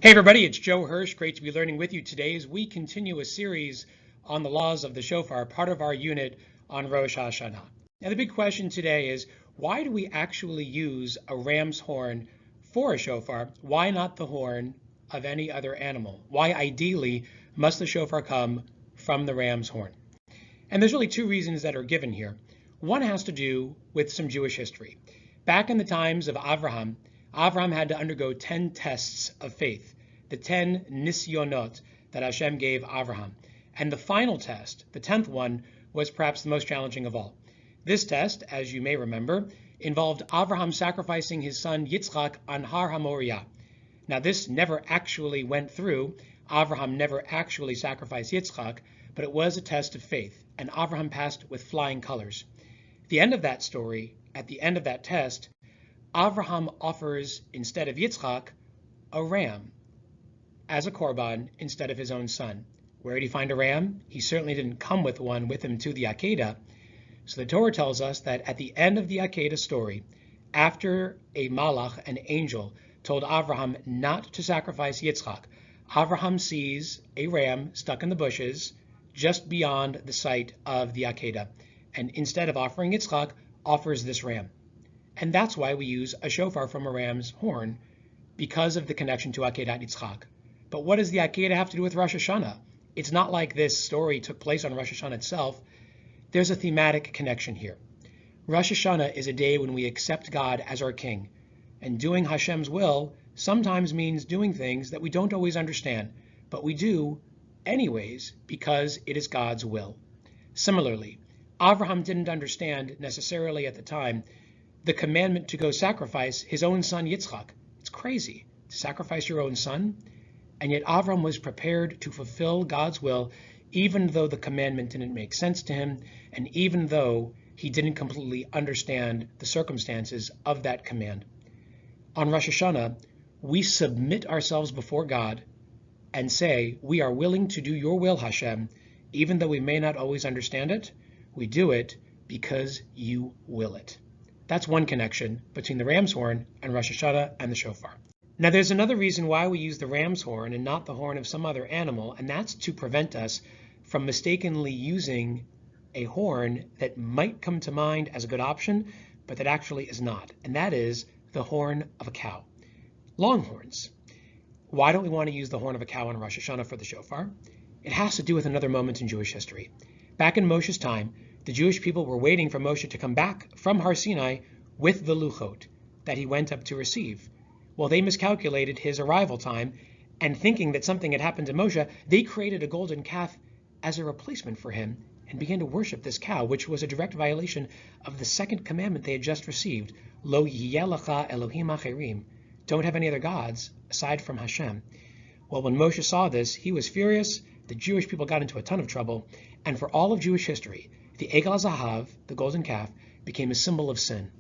Hey everybody, it's Joe Hirsch. Great to be learning with you today as we continue a series on the laws of the shofar, part of our unit on Rosh Hashanah. Now the big question today is, why do we actually use a ram's horn for a shofar? Why not the horn of any other animal? Why ideally must the shofar come from the ram's horn? And there's really two reasons that are given here. One has to do with some Jewish history. Back in the times of Avraham had to undergo 10 tests of faith, the 10 nisyonot that Hashem gave Avraham. And the final test, the 10th one, was perhaps the most challenging of all. This test, as you may remember, involved Avraham sacrificing his son Yitzchak on Har HaMoriah. Now this never actually went through. Avraham never actually sacrificed Yitzchak, but it was a test of faith, and Avraham passed with flying colors. At the end of that story, at the end of that test, Avraham offers, instead of Yitzchak, a ram as a korban instead of his own son. Where did he find a ram? He certainly didn't come with one with him to the Akedah. So the Torah tells us that at the end of the Akedah story, after a malach, an angel, told Avraham not to sacrifice Yitzchak, Avraham sees a ram stuck in the bushes just beyond the site of the Akedah, and instead of offering Yitzchak, offers this ram. And that's why we use a shofar from a ram's horn, because of the connection to Akedat Yitzchak. But what does the Akedah have to do with Rosh Hashanah? It's not like this story took place on Rosh Hashanah itself. There's a thematic connection here. Rosh Hashanah is a day when we accept God as our king, and doing Hashem's will sometimes means doing things that we don't always understand, but we do anyways because it is God's will. Similarly, Avraham didn't understand necessarily at the time the commandment to go sacrifice his own son Yitzchak. It's crazy to sacrifice your own son, and yet Avram was prepared to fulfill God's will even though the commandment didn't make sense to him, and even though he didn't completely understand the circumstances of that command. On Rosh Hashanah, we submit ourselves before God and say, we are willing to do your will, Hashem, even though we may not always understand it. We do it because you will it. That's one connection between the ram's horn and Rosh Hashanah and the shofar. Now there's another reason why we use the ram's horn and not the horn of some other animal, and that's to prevent us from mistakenly using a horn that might come to mind as a good option, but that actually is not, and that is the horn of a cow. Longhorns. Why don't we want to use the horn of a cow on Rosh Hashanah for the shofar? It has to do with another moment in Jewish history. Back in Moshe's time, the Jewish people were waiting for Moshe to come back from Har Sinai with the luchot that he went up to receive. Well, they miscalculated his arrival time, and thinking that something had happened to Moshe, they created a golden calf as a replacement for him and began to worship this cow, which was a direct violation of the second commandment they had just received, Lo yeh lecha Elohim acherim, don't have any other gods aside from Hashem. Well, when Moshe saw this, he was furious. The Jewish people got into a ton of trouble, and for all of Jewish history, the Egel HaZahav, the golden calf, became a symbol of sin.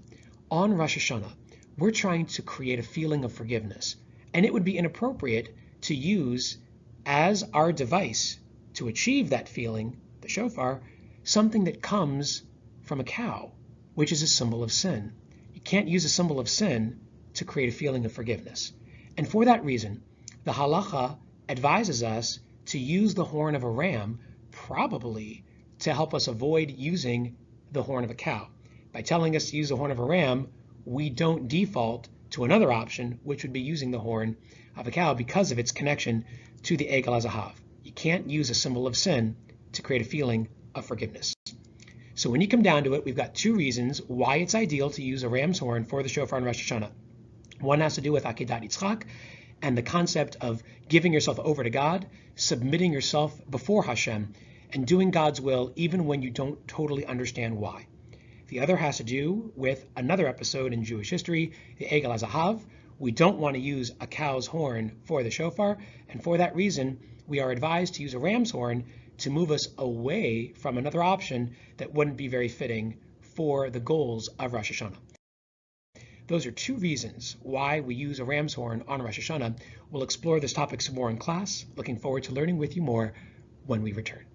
On Rosh Hashanah, we're trying to create a feeling of forgiveness, and it would be inappropriate to use as our device to achieve that feeling, the shofar, something that comes from a cow, which is a symbol of sin. You can't use a symbol of sin to create a feeling of forgiveness. And for that reason, the halacha advises us to use the horn of a ram, probably to help us avoid using the horn of a cow. By telling us to use the horn of a ram, we don't default to another option, which would be using the horn of a cow because of its connection to the Egel HaZahav. You can't use a symbol of sin to create a feeling of forgiveness. So when you come down to it, we've got two reasons why it's ideal to use a ram's horn for the shofar on Rosh Hashanah. One has to do with Akedat Yitzchak and the concept of giving yourself over to God, submitting yourself before Hashem, and doing God's will even when you don't totally understand why. The other has to do with another episode in Jewish history, the Egel HaZahav. We don't want to use a cow's horn for the shofar, and for that reason, we are advised to use a ram's horn to move us away from another option that wouldn't be very fitting for the goals of Rosh Hashanah. Those are two reasons why we use a ram's horn on Rosh Hashanah. We'll explore this topic some more in class. Looking forward to learning with you more when we return.